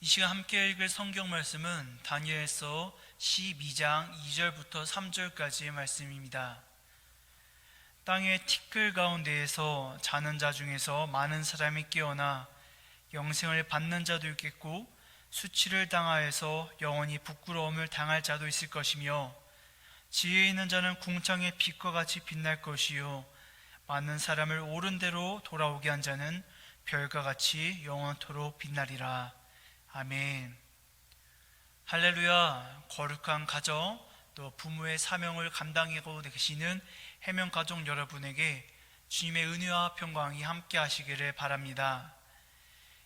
이 시간 함께 읽을 성경 말씀은 다니엘서 12장 2절부터 3절까지의 말씀입니다. 땅의 티끌 가운데에서 자는 자 중에서 많은 사람이 깨어나 영생을 받는 자도 있겠고 수치를 당하여서 영원히 부끄러움을 당할 자도 있을 것이며, 지혜 있는 자는 궁창의 빛과 같이 빛날 것이요 많은 사람을 옳은 대로 돌아오게 한 자는 별과 같이 영원토록 빛나리라. 아멘. 할렐루야. 거룩한 가정, 또 부모의 사명을 감당하고 계시는 해명가족 여러분에게 주님의 은혜와 평강이 함께 하시기를 바랍니다.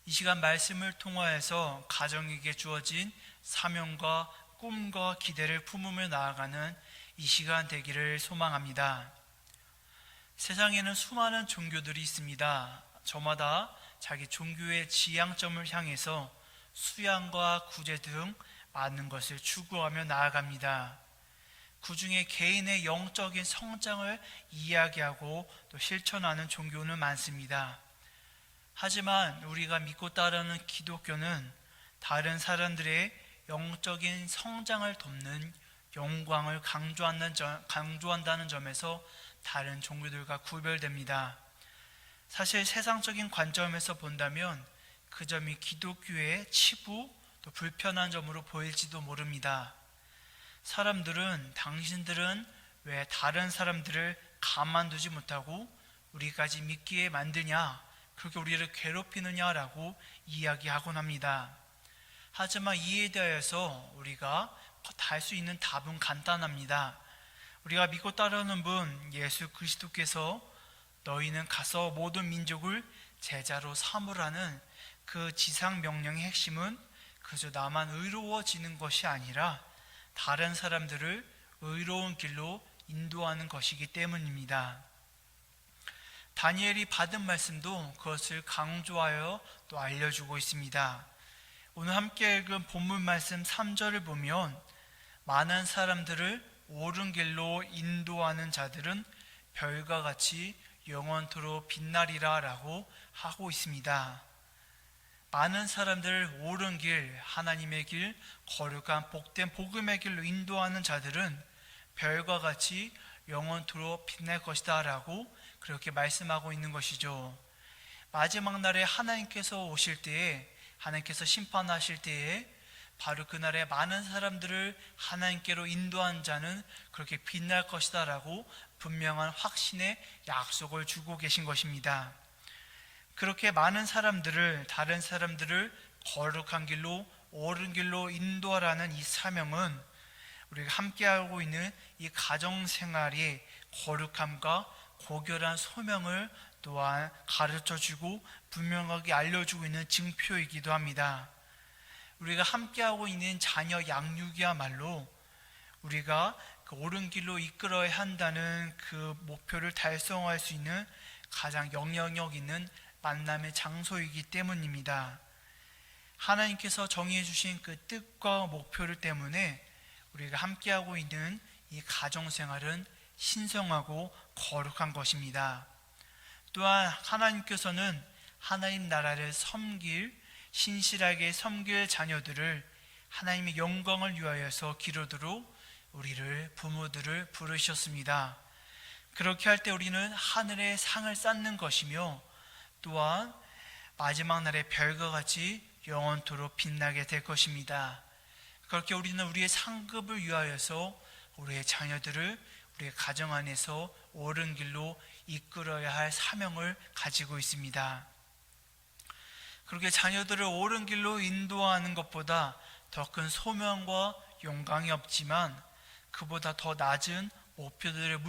이 시간 말씀을 통하여서 가정에게 주어진 사명과 꿈과 기대를 품으며 나아가는 이 시간 되기를 소망합니다. 세상에는 수많은 종교들이 있습니다. 저마다 자기 종교의 지향점을 향해서 수양과 구제 등 많은 것을 추구하며 나아갑니다. 그 중에 개인의 영적인 성장을 이야기하고 또 실천하는 종교는 많습니다. 하지만 우리가 믿고 따르는 기독교는 다른 사람들의 영적인 성장을 돕는 영광을 강조한다는 점에서 다른 종교들과 구별됩니다. 사실 세상적인 관점에서 본다면 그 점이 기독교의 치부 또 불편한 점으로 보일지도 모릅니다. 당신들은 왜 다른 사람들을 가만두지 못하고 우리까지 믿기에 만드냐, 그렇게 우리를 괴롭히느냐라고 이야기하곤 합니다. 하지만 이에 대해서 우리가 달 수 있는 답은 간단합니다. 우리가 믿고 따르는 분 예수 그리스도께서 너희는 가서 모든 민족을 제자로 삼으라는 그 지상 명령의 핵심은 그저 나만 의로워지는 것이 아니라 다른 사람들을 의로운 길로 인도하는 것이기 때문입니다. 다니엘이 받은 말씀도 그것을 강조하여 또 알려주고 있습니다. 오늘 함께 읽은 본문 말씀 3절을 보면 많은 사람들을 옳은 길로 인도하는 자들은 별과 같이 영원토록 빛나리라 라고 하고 있습니다. 많은 사람들을 옳은 길, 하나님의 길, 거룩한 복된 복음의 길로 인도하는 자들은 별과 같이 영원토록 빛날 것이다 라고 그렇게 말씀하고 있는 것이죠. 마지막 날에 하나님께서 오실 때에, 하나님께서 심판하실 때에 바로 그날에 많은 사람들을 하나님께로 인도한 자는 그렇게 빛날 것이다 라고 분명한 확신의 약속을 주고 계신 것입니다. 그렇게 많은 사람들을, 다른 사람들을 거룩한 길로, 옳은 길로 인도하라는 이 사명은 우리가 함께하고 있는 이 가정생활의 거룩함과 고결한 소명을 또한 가르쳐주고 분명하게 알려주고 있는 증표이기도 합니다. 우리가 함께하고 있는 자녀 양육이야말로 우리가 그 옳은 길로 이끌어야 한다는 그 목표를 달성할 수 있는 가장 영향력 있는 만남의 장소이기 때문입니다. 하나님께서 정해 주신 그 뜻과 목표를 때문에 우리가 함께하고 있는 이 가정생활은 신성하고 거룩한 것입니다. 또한 하나님께서는 하나님 나라를 신실하게 섬길 자녀들을 하나님의 영광을 위하여서 기르도록 우리를, 부모들을 부르셨습니다. 그렇게 할 때 우리는 하늘의 상을 쌓는 것이며 또한 마지막 날의 별과 같이 영원토록 빛나게 될 것입니다. 그렇게 우리는 우리의 상급을 위하여서 우리의 자녀들을 우리의 가정 안에서 옳은 길로 이끌어야 할 사명을 가지고 있습니다. 그렇게 자녀들을 옳은 길로 인도하는 것보다 더 큰 소명과 영광이 없지만 그보다 더 낮은 목표들을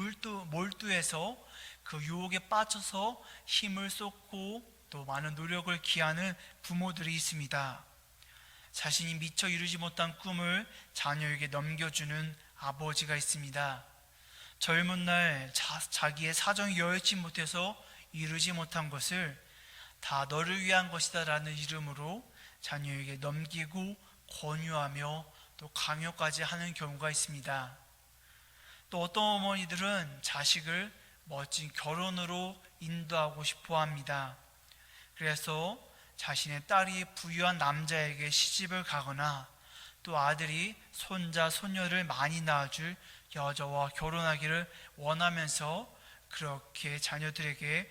몰두해서 그 유혹에 빠져서 힘을 쏟고 또 많은 노력을 기하는 부모들이 있습니다. 자신이 미처 이루지 못한 꿈을 자녀에게 넘겨주는 아버지가 있습니다. 젊은 날 자기의 사정이 여의치 못해서 이루지 못한 것을 다 너를 위한 것이다 라는 이름으로 자녀에게 넘기고 권유하며 또 강요까지 하는 경우가 있습니다. 또 어떤 어머니들은 자식을 멋진 결혼으로 인도하고 싶어 합니다. 그래서 자신의 딸이 부유한 남자에게 시집을 가거나 또 아들이 손자, 손녀를 많이 낳아줄 여자와 결혼하기를 원하면서 그렇게 자녀들에게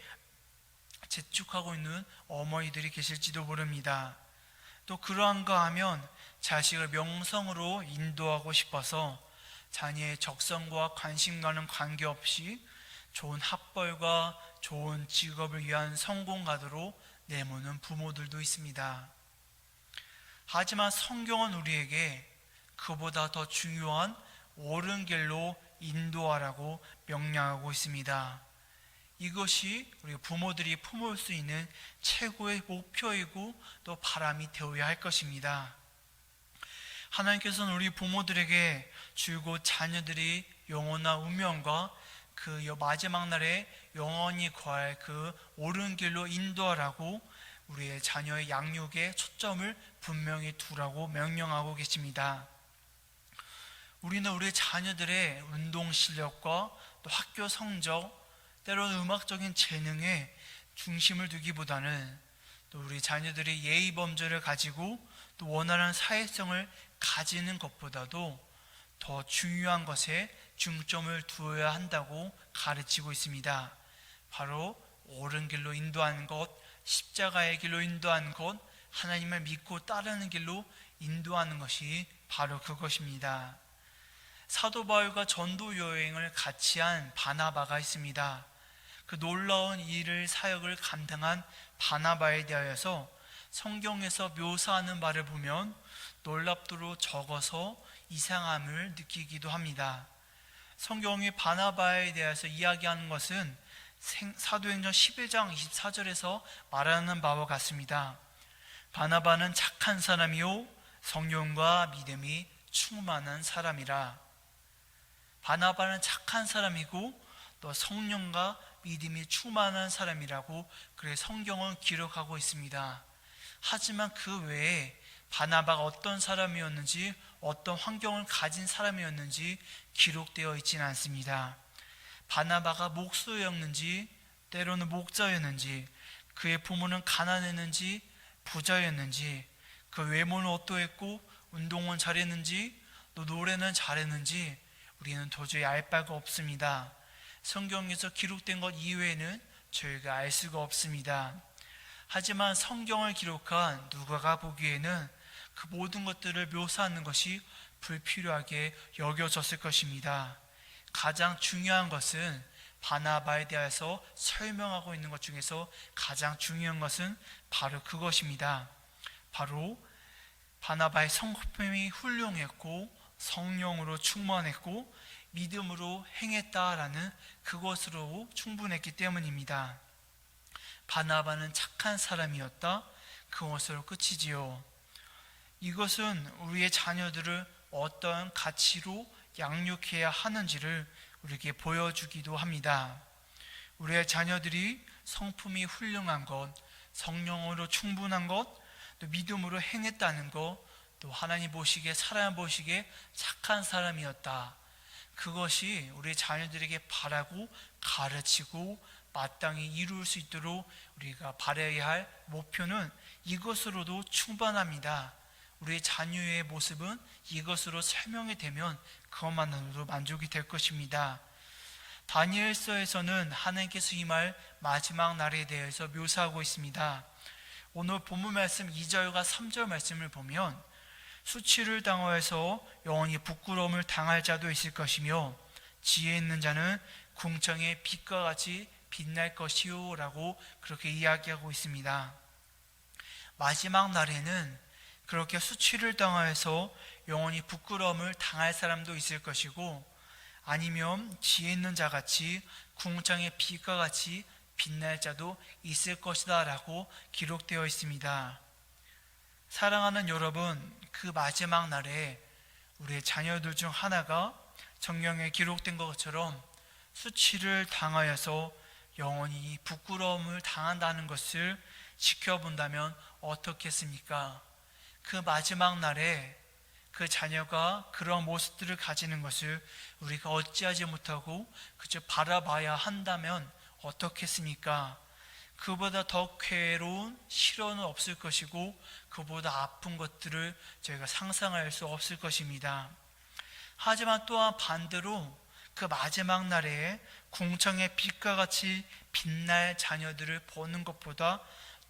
재촉하고 있는 어머니들이 계실지도 모릅니다. 또 그러한가 하면 자식을 명성으로 인도하고 싶어서 자녀의 적성과 관심과는 관계없이 좋은 학벌과 좋은 직업을 위한 성공가도로 내모는 부모들도 있습니다. 하지만 성경은 우리에게 그보다 더 중요한 옳은 길로 인도하라고 명령하고 있습니다. 이것이 우리 부모들이 품을 수 있는 최고의 목표이고 또 바람이 되어야 할 것입니다. 하나님께서는 우리 부모들에게 줄곧 자녀들이 영원한 운명과 그 마지막 날에 영원히 거할 그 옳은 길로 인도하라고 우리의 자녀의 양육에 초점을 분명히 두라고 명령하고 계십니다. 우리는 우리 자녀들의 운동 실력과 또 학교 성적, 때로는 음악적인 재능에 중심을 두기보다는 또 우리 자녀들이 예의 범절을 가지고 또 원활한 사회성을 가지는 것보다도 더 중요한 것에 중점을 두어야 한다고 가르치고 있습니다. 바로 옳은 길로 인도하는 것, 십자가의 길로 인도하는 것, 하나님을 믿고 따르는 길로 인도하는 것이 바로 그것입니다. 사도 바울과 전도 여행을 같이 한 바나바가 있습니다. 그 놀라운 일을 사역을 감당한 바나바에 대하여서 성경에서 묘사하는 바를 보면 놀랍도록 적어서 이상함을 느끼기도 합니다. 성경이 바나바에 대해서 이야기하는 것은 사도행전 11장 24절에서 말하는 바와 같습니다. 바나바는 착한 사람이요 성령과 믿음이 충만한 사람이라. 바나바는 착한 사람이고 또 성령과 믿음이 충만한 사람이라고 그래 성경은 기록하고 있습니다. 하지만 그 외에 바나바가 어떤 사람이었는지 어떤 환경을 가진 사람이었는지 기록되어 있지는 않습니다. 바나바가 목수였는지 때로는 목자였는지 그의 부모는 가난했는지 부자였는지 그 외모는 어떠했고 운동은 잘했는지 또 노래는 잘했는지 우리는 도저히 알 바가 없습니다. 성경에서 기록된 것 이외에는 저희가 알 수가 없습니다. 하지만 성경을 기록한 누가가 보기에는 그 모든 것들을 묘사하는 것이 불필요하게 여겨졌을 것입니다. 가장 중요한 것은 바나바에 대해서 설명하고 있는 것 중에서 가장 중요한 것은 바로 그것입니다. 바로 바나바의 성품이 훌륭했고 성령으로 충만했고 믿음으로 행했다라는 그것으로 충분했기 때문입니다. 바나바는 착한 사람이었다. 그것으로 끝이지요. 이것은 우리의 자녀들을 어떤 가치로 양육해야 하는지를 우리에게 보여주기도 합니다. 우리의 자녀들이 성품이 훌륭한 것, 성령으로 충분한 것, 또 믿음으로 행했다는 것, 또 하나님 보시기에 사람 보시기에 착한 사람이었다. 그것이 우리 자녀들에게 바라고 가르치고 마땅히 이룰 수 있도록 우리가 바라야 할 목표는 이것으로도 충분합니다. 우리의 자녀의 모습은 이것으로 설명이 되면 그것만으로도 만족이 될 것입니다. 다니엘서에서는 하나님께서 이 말 마지막 날에 대해서 묘사하고 있습니다. 오늘 본문 말씀 2절과 3절 말씀을 보면 수치를 당하여서 영원히 부끄러움을 당할 자도 있을 것이며 지혜 있는 자는 궁창의 빛과 같이 빛날 것이요 라고 그렇게 이야기하고 있습니다. 마지막 날에는 그렇게 수치를 당하여서 영원히 부끄러움을 당할 사람도 있을 것이고 아니면 지혜 있는 자같이 궁창의 빛과 같이 빛날 자도 있을 것이다 라고 기록되어 있습니다. 사랑하는 여러분, 그 마지막 날에 우리의 자녀들 중 하나가 성경에 기록된 것처럼 수치를 당하여서 영원히 부끄러움을 당한다는 것을 지켜본다면 어떻겠습니까? 그 마지막 날에 그 자녀가 그런 모습들을 가지는 것을 우리가 어찌하지 못하고 그저 바라봐야 한다면 어떻겠습니까? 그보다 더 괴로운 시련은 없을 것이고 그보다 아픈 것들을 저희가 상상할 수 없을 것입니다. 하지만 또한 반대로 그 마지막 날에 궁창의 빛과 같이 빛날 자녀들을 보는 것보다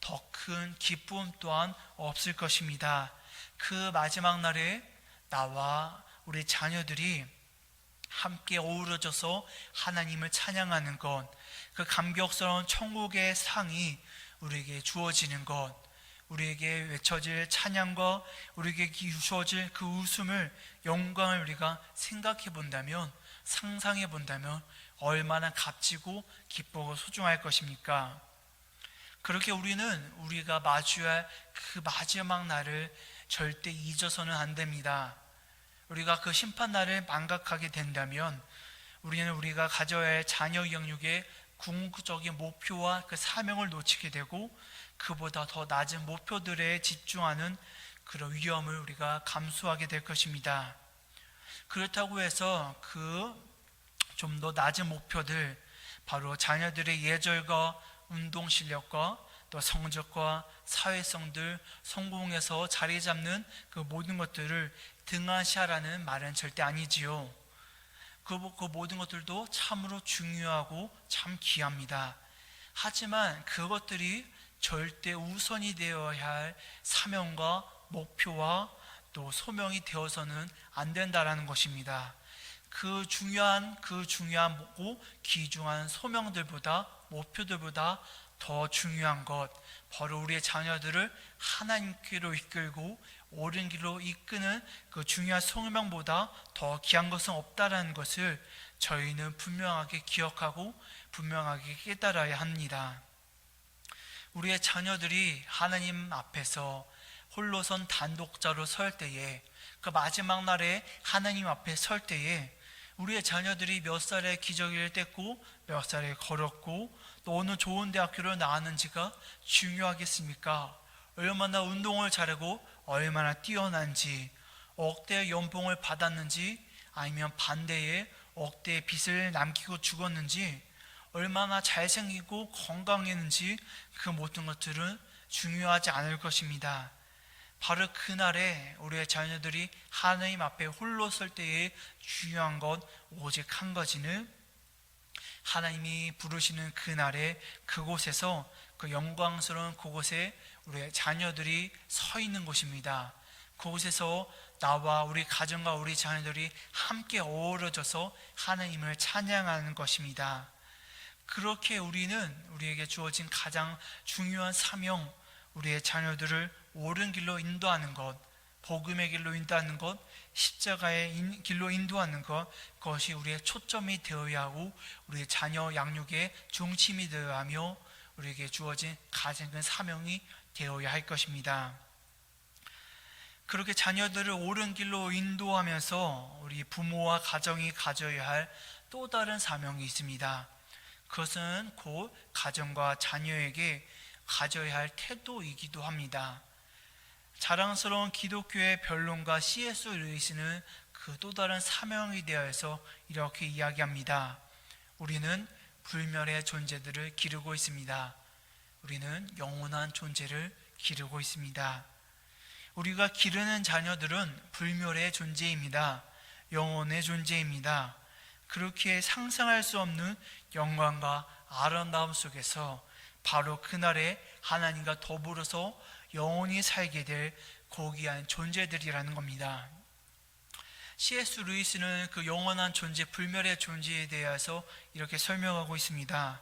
더 큰 기쁨 또한 없을 것입니다. 그 마지막 날에 나와 우리 자녀들이 함께 어우러져서 하나님을 찬양하는 것, 그 감격스러운 천국의 상이 우리에게 주어지는 것, 우리에게 외쳐질 찬양과 우리에게 주어질 그 웃음을, 영광을 우리가 생각해 본다면, 상상해 본다면 얼마나 값지고 기쁘고 소중할 것입니까? 그렇게 우리가 마주할 그 마지막 날을 절대 잊어서는 안 됩니다. 우리가 그 심판날을 망각하게 된다면 우리가 가져야 할 자녀 양육의 궁극적인 목표와 그 사명을 놓치게 되고 그보다 더 낮은 목표들에 집중하는 그런 위험을 우리가 감수하게 될 것입니다. 그렇다고 해서 그 좀 더 낮은 목표들, 바로 자녀들의 예절과 운동 실력과 또 성적과 사회성들, 성공해서 자리 잡는 그 모든 것들을 등한시하라는 말은 절대 아니지요. 그 모든 것들도 참으로 중요하고 참 귀합니다. 하지만 그것들이 절대 우선이 되어야 할 사명과 목표와 또 소명이 되어서는 안 된다라는 것입니다. 그 중요하고 귀중한 소명들보다, 목표들보다 더 중요한 것, 바로 우리의 자녀들을 하나님께로 이끌고 옳은 길로 이끄는 그 중요한 소명보다 더 귀한 것은 없다라는 것을 저희는 분명하게 기억하고 분명하게 깨달아야 합니다. 우리의 자녀들이 하나님 앞에서 홀로선 단독자로 설 때에, 그 마지막 날에 하나님 앞에 설 때에 우리의 자녀들이 몇 살에 기저귀를 뗐고 몇 살에 걸었고 또 어느 좋은 대학교를 나왔는지가 중요하겠습니까? 얼마나 운동을 잘하고 얼마나 뛰어난지, 억대의 연봉을 받았는지, 아니면 반대에 억대의 빚을 남기고 죽었는지, 얼마나 잘생기고 건강했는지, 그 모든 것들은 중요하지 않을 것입니다. 바로 그날에 우리의 자녀들이 하나님 앞에 홀로 설 때에 중요한 것 오직 한 가지는 하나님이 부르시는 그날에 그곳에서, 그 영광스러운 그곳에 우리의 자녀들이 서 있는 것입니다. 그곳에서 나와 우리 가정과 우리 자녀들이 함께 어우러져서 하나님을 찬양하는 것입니다. 그렇게 우리에게 주어진 가장 중요한 사명, 우리의 자녀들을 옳은 길로 인도하는 것, 복음의 길로 인도하는 것, 십자가의 길로 인도하는 것, 그것이 우리의 초점이 되어야 하고 우리의 자녀 양육의 중심이 되어야 하며 우리에게 주어진 가장 큰 사명이 되어야 할 것입니다. 그렇게 자녀들을 옳은 길로 인도하면서 우리 부모와 가정이 가져야 할 또 다른 사명이 있습니다. 그것은 곧 가정과 자녀에게 가져야 할 태도이기도 합니다. 자랑스러운 기독교의 변론가 C.S. 루이스는 그 또 다른 사명에 대해서 이렇게 이야기합니다. 우리는 불멸의 존재들을 기르고 있습니다. 우리는 영원한 존재를 기르고 있습니다. 우리가 기르는 자녀들은 불멸의 존재입니다. 영원의 존재입니다. 그렇게 상상할 수 없는 영광과 아름다움 속에서 바로 그날에 하나님과 더불어서 영원히 살게 될 고귀한 존재들이라는 겁니다. C.S. 루이스는 그 영원한 존재, 불멸의 존재에 대해서 이렇게 설명하고 있습니다.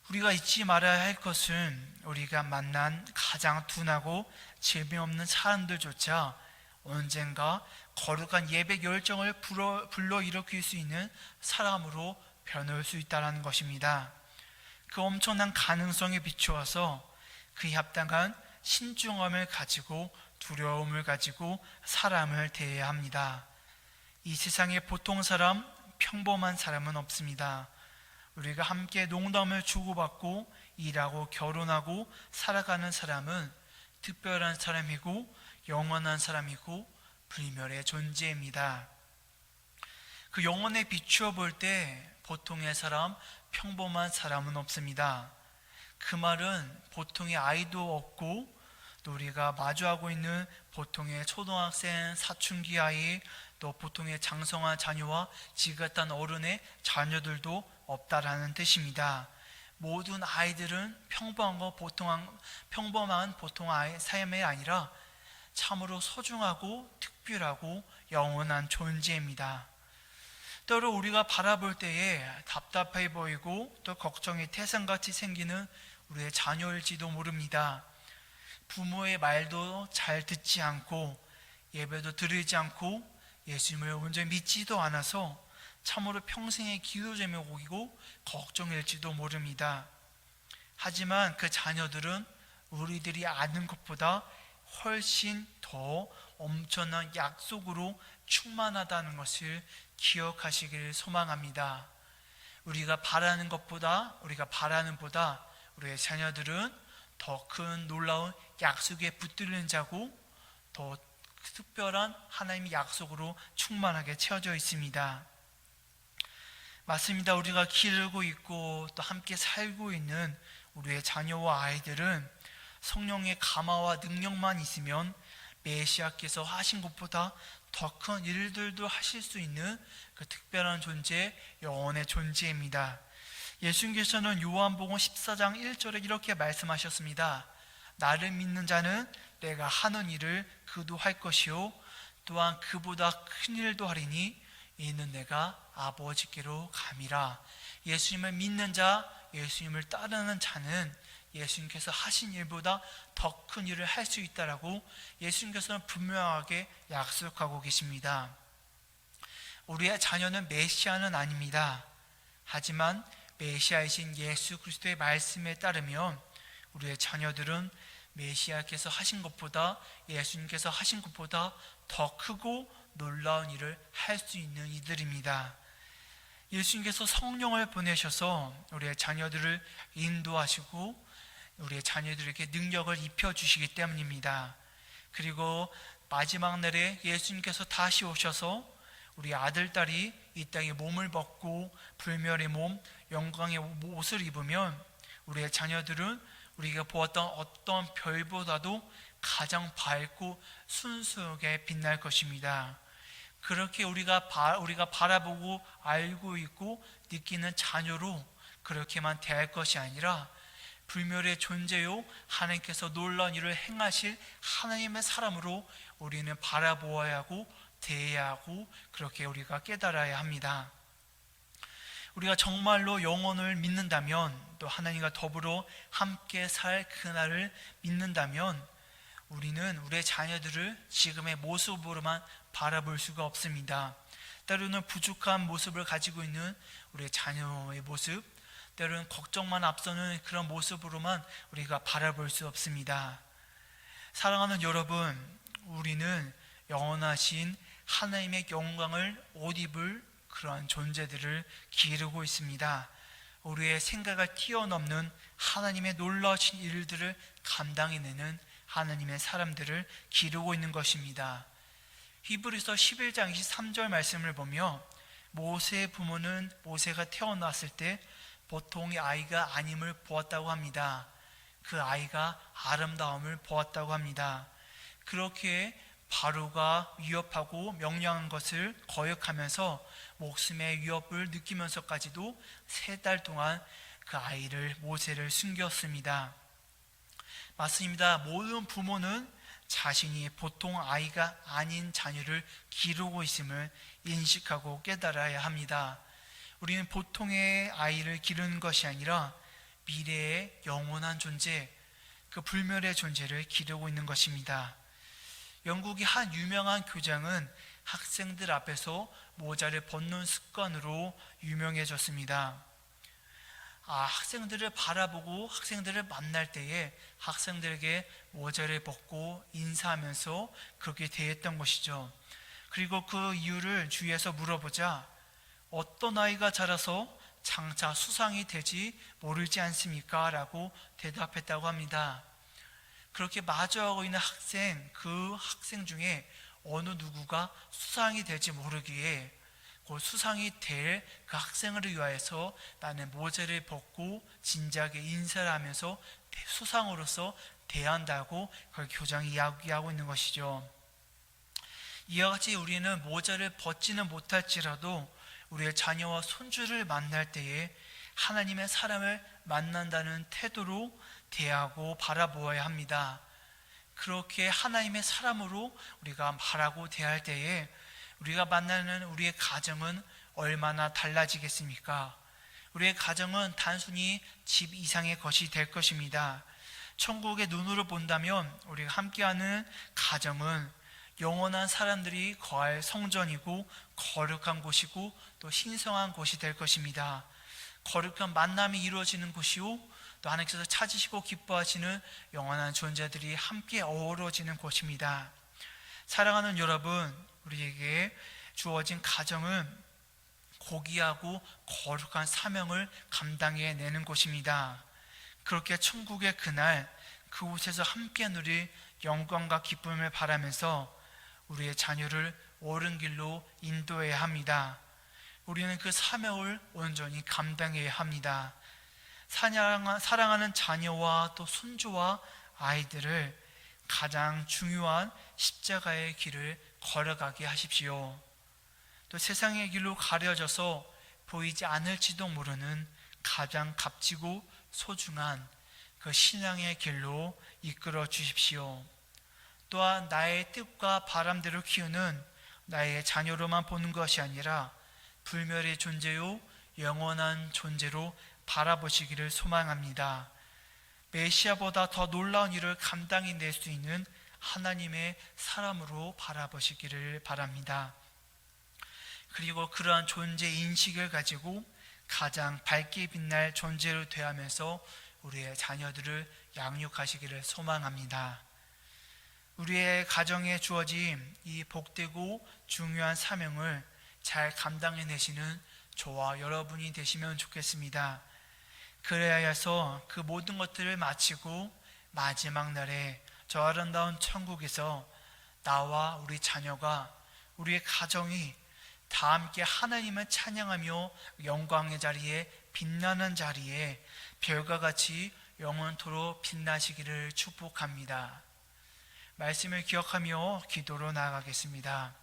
우리가 잊지 말아야 할 것은 우리가 만난 가장 둔하고 재미없는 사람들조차 언젠가 거룩한 예배 열정을 불러일으킬 수 있는 사람으로 변할 수 있다는 것입니다. 그 엄청난 가능성에 비추어서 그에 합당한 신중함을 가지고 두려움을 가지고 사람을 대해야 합니다. 이 세상에 보통 사람, 평범한 사람은 없습니다. 우리가 함께 농담을 주고받고 일하고 결혼하고 살아가는 사람은 특별한 사람이고 영원한 사람이고 불멸의 존재입니다. 그 영혼에 비추어 볼 때 보통의 사람, 평범한 사람은 없습니다. 그 말은 보통의 아이도 없고 또 우리가 마주하고 있는 보통의 초등학생, 사춘기 아이, 또 보통의 장성한 자녀와 지긋한 어른의 자녀들도 없다라는 뜻입니다. 모든 아이들은 평범한 보통 아이 삶이 아니라 참으로 소중하고 특별하고 영원한 존재입니다. 때로 우리가 바라볼 때에 답답해 보이고 또 걱정이 태산같이 생기는 우리의 자녀일지도 모릅니다. 부모의 말도 잘 듣지 않고 예배도 드리지 않고 예수님을 온전히 믿지도 않아서 참으로 평생의 기도 제목이고 걱정일지도 모릅니다. 하지만 그 자녀들은 우리들이 아는 것보다 훨씬 더 엄청난 약속으로 충만하다는 것을 기억하시길 소망합니다. 우리가 바라는 것보다 우리의 자녀들은 더 큰 놀라운 약속에 붙들린 자고 더 특별한 하나님의 약속으로 충만하게 채워져 있습니다. 맞습니다. 우리가 기르고 있고 또 함께 살고 있는 우리의 자녀와 아이들은 성령의 감화와 능력만 있으면 메시아께서 하신 것보다 더 큰 일들도 하실 수 있는 그 특별한 존재, 영원의 존재입니다. 예수님께서는 요한복음 14장 1절에 이렇게 말씀하셨습니다. 나를 믿는 자는 내가 하는 일을 그도 할 것이요 또한 그보다 큰 일도 하리니 이는 내가 아버지께로 감이라. 예수님을 믿는 자, 예수님을 따르는 자는 예수님께서 하신 일보다 더 큰 일을 할 수 있다라고 예수님께서는 분명하게 약속하고 계십니다. 우리의 자녀는 메시아는 아닙니다. 하지만 메시아이신 예수 그리스도의 말씀에 따르면 우리의 자녀들은 메시아께서 하신 것보다 예수님께서 하신 것보다 더 크고 놀라운 일을 할 수 있는 이들입니다. 예수님께서 성령을 보내셔서 우리의 자녀들을 인도하시고 우리의 자녀들에게 능력을 입혀주시기 때문입니다. 그리고 마지막 날에 예수님께서 다시 오셔서 우리 아들, 딸이 이 땅에 몸을 벗고 불멸의 몸, 영광의 옷을 입으면 우리의 자녀들은 우리가 보았던 어떤 별보다도 가장 밝고 순수하게 빛날 것입니다. 그렇게 우리가 바라보고 알고 있고 느끼는 자녀로 그렇게만 대할 것이 아니라 불멸의 존재요 하나님께서 놀라운 일을 행하실 하나님의 사람으로 우리는 바라보아야 하고 대해야 하고 그렇게 우리가 깨달아야 합니다. 우리가 정말로 영혼을 믿는다면 또 하나님과 더불어 함께 살 그날을 믿는다면 우리는 우리의 자녀들을 지금의 모습으로만 바라볼 수가 없습니다. 때로는 부족한 모습을 가지고 있는 우리의 자녀의 모습, 때로는 걱정만 앞서는 그런 모습으로만 우리가 바라볼 수 없습니다. 사랑하는 여러분, 우리는 영원하신 하나님의 영광을 옷 입을 그러한 존재들을 기르고 있습니다. 우리의 생각을 뛰어넘는 하나님의 놀라우신 일들을 감당해내는 하나님의 사람들을 기르고 있는 것입니다. 히브리서 11장 23절 말씀을 보며 모세의 부모는 모세가 태어났을 때 보통의 아이가 아님을 보았다고 합니다. 그 아이가 아름다움을 보았다고 합니다. 그렇게 바로가 위협하고 명령한 것을 거역하면서 목숨의 위협을 느끼면서까지도 3달 동안 그 아이를 모세를 숨겼습니다. 맞습니다. 모든 부모는 자신이 보통 아이가 아닌 자녀를 기르고 있음을 인식하고 깨달아야 합니다. 우리는 보통의 아이를 기르는 것이 아니라 미래의 영원한 존재, 그 불멸의 존재를 기르고 있는 것입니다. 영국의 한 유명한 교장은 학생들 앞에서 모자를 벗는 습관으로 유명해졌습니다. 학생들을 바라보고 학생들을 만날 때에 학생들에게 모자를 벗고 인사하면서 그렇게 대했던 것이죠. 그리고 그 이유를 주위에서 물어보자 어떤 아이가 자라서 장차 수상이 되지 모르지 않습니까? 라고 대답했다고 합니다. 그렇게 마주하고 있는 그 학생 중에 어느 누구가 수상이 될지 모르기에 곧 수상이 될 그 학생을 위하여서 나는 모자를 벗고 진지하게 인사를 하면서 수상으로서 대한다고 그걸 교장이 이야기하고 있는 것이죠. 이와 같이 우리는 모자를 벗지는 못할지라도 우리의 자녀와 손주를 만날 때에 하나님의 사람을 만난다는 태도로 대하고 바라보아야 합니다. 그렇게 하나님의 사람으로 우리가 바라고 대할 때에 우리가 만나는 우리의 가정은 얼마나 달라지겠습니까? 우리의 가정은 단순히 집 이상의 것이 될 것입니다. 천국의 눈으로 본다면 우리가 함께하는 가정은 영원한 사람들이 거할 성전이고 거룩한 곳이고 또 신성한 곳이 될 것입니다. 거룩한 만남이 이루어지는 곳이요, 또 하나님께서 찾으시고 기뻐하시는 영원한 존재들이 함께 어우러지는 곳입니다. 사랑하는 여러분, 우리에게 주어진 가정은 고귀하고 거룩한 사명을 감당해내는 곳입니다. 그렇게 천국의 그날 그곳에서 함께 누릴 영광과 기쁨을 바라면서 우리의 자녀를 옳은 길로 인도해야 합니다. 우리는 그 사명을 온전히 감당해야 합니다. 사랑하는 자녀와 또 손주와 아이들을 가장 중요한 십자가의 길을 걸어가게 하십시오. 또 세상의 길로 가려져서 보이지 않을지도 모르는 가장 값지고 소중한 그 신앙의 길로 이끌어 주십시오. 또한 나의 뜻과 바람대로 키우는 나의 자녀로만 보는 것이 아니라 불멸의 존재요 영원한 존재로 바라보시기를 소망합니다. 메시아보다 더 놀라운 일을 감당해낼 수 있는 하나님의 사람으로 바라보시기를 바랍니다. 그리고 그러한 존재 인식을 가지고 가장 밝게 빛날 존재로 되어가면서 우리의 자녀들을 양육하시기를 소망합니다. 우리의 가정에 주어진 이 복되고 중요한 사명을 잘 감당해내시는 저와 여러분이 되시면 좋겠습니다. 그래야 해서 그 모든 것들을 마치고 마지막 날에 저 아름다운 천국에서 나와 우리 자녀가, 우리의 가정이 다 함께 하나님을 찬양하며 영광의 자리에, 빛나는 자리에 별과 같이 영원토록 빛나시기를 축복합니다. 말씀을 기억하며 기도로 나아가겠습니다.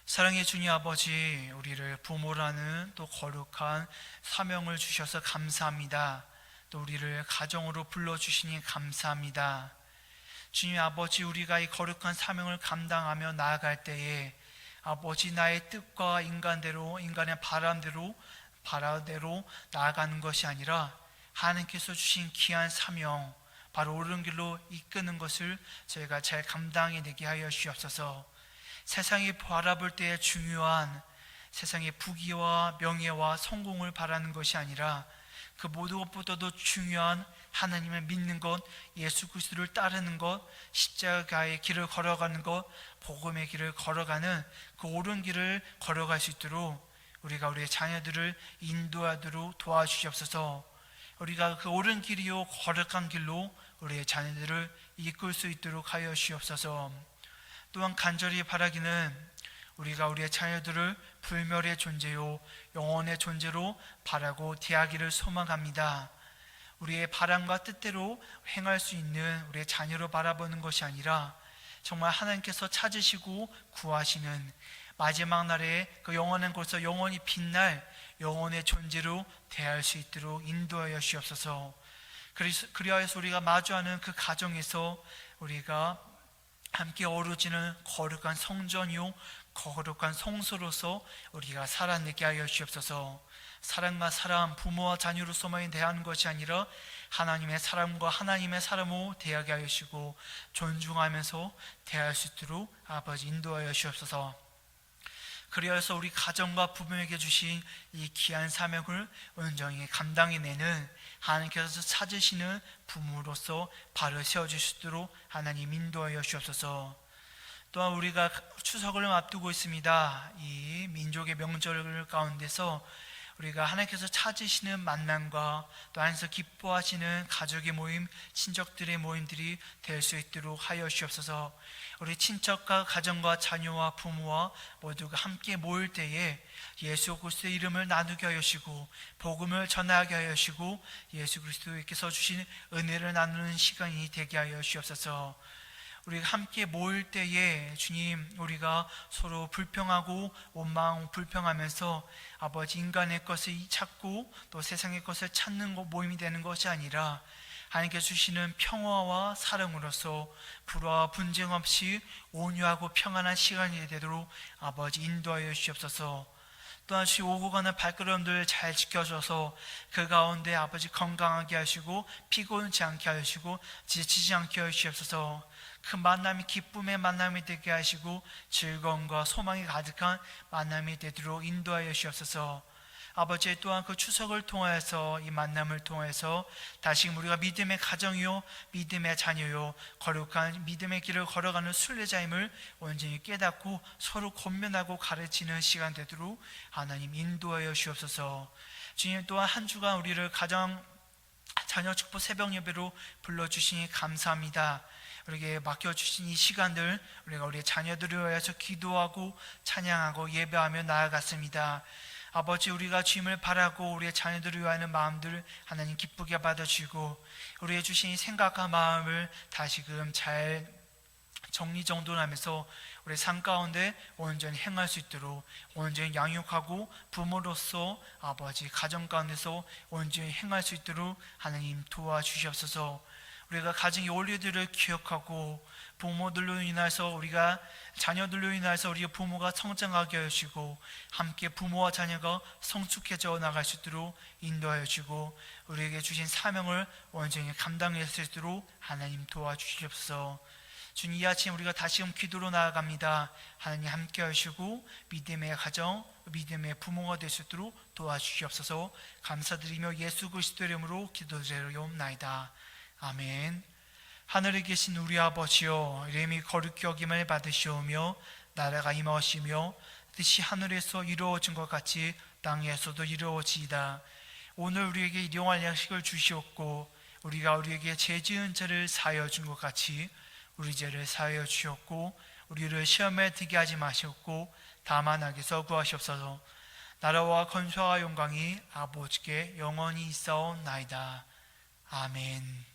사랑의 주님 아버지, 우리를 부모라는 또 거룩한 사명을 주셔서 감사합니다. 또 우리를 가정으로 불러주시니 감사합니다. 주님 아버지, 우리가 이 거룩한 사명을 감당하며 나아갈 때에 아버지, 나의 뜻과 인간의 바람대로 나아가는 것이 아니라 하나님께서 주신 귀한 사명, 바로 옳은 길로 이끄는 것을 저희가 잘 감당해내게 하여 주옵소서. 세상이 바라볼 때에 중요한 세상의 부귀와 명예와 성공을 바라는 것이 아니라 그 모든 것보다도 중요한 하나님을 믿는 것, 예수 그리스도를 따르는 것, 십자가의 길을 걸어가는 것, 복음의 길을 걸어가는 그 옳은 길을 걸어갈 수 있도록 우리가 우리의 자녀들을 인도하도록 도와주시옵소서. 우리가 그 옳은 길이요 거룩한 길로 우리의 자녀들을 이끌 수 있도록 하여 주옵소서. 또한 간절히 바라기는 우리가 우리의 자녀들을 불멸의 존재요 영원의 존재로 바라고 대하기를 소망합니다. 우리의 바람과 뜻대로 행할 수 있는 우리의 자녀로 바라보는 것이 아니라 정말 하나님께서 찾으시고 구하시는 마지막 날에 그 영원한 곳에서 영원히 빛날 영원의 존재로 대할 수 있도록 인도하여 주옵소서. 그리하여서 우리가 마주하는 그 가정에서 우리가 함께 어우러지는 거룩한 성전이요 거룩한 성소로서 우리가 살아내게 하여 주옵소서. 사람과 사람, 부모와 자녀로서만 대하는 것이 아니라 하나님의 사람과 하나님의 사람으로 대하게 하여 주시고 존중하면서 대할 수 있도록 아버지 인도하여 주옵소서. 그리하여서 우리 가정과 부모에게 주신 이 귀한 사명을 온전히 감당해내는 하나님께서 찾으시는 부모로서 바로 세워주시도록 하나님 인도하여 주옵소서. 또한 우리가 추석을 앞두고 있습니다. 이 민족의 명절 가운데서 우리가 하나님께서 찾으시는 만남과 또 안에서 기뻐하시는 가족의 모임, 친척들의 모임들이 될 수 있도록 하여 주옵소서. 우리 친척과 가정과 자녀와 부모와 모두가 함께 모일 때에 예수 그리스도의 이름을 나누게 하여 주시고 복음을 전하게 하여 주시고 예수 그리스도께서 주신 은혜를 나누는 시간이 되게 하여 주옵소서. 우리가 함께 모일 때에 주님, 우리가 서로 불평하고 원망 불평하면서 아버지 인간의 것을 찾고 또 세상의 것을 찾는 모임이 되는 것이 아니라 하나님께서 주시는 평화와 사랑으로서 불화와 분쟁 없이 온유하고 평안한 시간이 되도록 아버지 인도하여 주시옵소서. 또한 주 오고 가는 발걸음들 잘 지켜줘서 그 가운데 아버지 건강하게 하시고 피곤치 않게 하시고 지치지 않게 하시옵소서. 그 만남이 기쁨의 만남이 되게 하시고 즐거움과 소망이 가득한 만남이 되도록 인도하여 주옵소서. 아버지, 또한 그 추석을 통하여서 이 만남을 통해서 다시 우리가 믿음의 가정이요 믿음의 자녀요 거룩한 믿음의 길을 걸어가는 순례자임을 온전히 깨닫고 서로 권면하고 가르치는 시간 되도록 하나님 인도하여 주옵소서. 주님, 또한 한 주간 우리를 가정 자녀 축복 새벽 예배로 불러주시니 감사합니다. 우리에게 맡겨주신 이 시간들 우리가 우리의 자녀들을 위해서 기도하고 찬양하고 예배하며 나아갔습니다. 아버지, 우리가 주님을 바라고 우리의 자녀들을 위하는 마음들을 하나님 기쁘게 받아주시고 우리의 주신 생각과 마음을 다시금 잘 정리정돈하면서 우리 삶 가운데 온전히 행할 수 있도록 온전히 양육하고 부모로서 아버지 가정 가운데서 온전히 행할 수 있도록 하나님 도와주시옵소서. 우리가 가정의 원리들을 기억하고 부모들로 인해서 우리가 자녀들로 인해서 우리 부모가 성장하게 하시고 함께 부모와 자녀가 성숙해져 나갈 수 있도록 인도하여 주시고 우리에게 주신 사명을 온전히 감당할 수 있도록 하나님 도와주시옵소서. 주님, 이 아침 우리가 다시금 기도로 나아갑니다. 하나님 함께 하시고 믿음의 가정, 믿음의 부모가 될 수 있도록 도와주시옵소서. 감사드리며 예수 그리스도 이름으로 기도드리옵나이다. 아멘. 하늘에 계신 우리 아버지여, 이름이 거룩히 여김을 받으시오며 나라가 임하시며 뜻이 하늘에서 이루어진 것 같이 땅에서도 이루어지이다. 오늘 우리에게 일용할 양식을 주시옵고 우리가 우리에게 죄 지은 죄를 사하여 준 것 같이 우리 죄를 사하여 주셨고 우리를 시험에 들게 하지 마시옵고 다만 악에서 구하시옵소서. 나라와 권세와 영광이 아버지께 영원히 있사옵나이다. 아멘.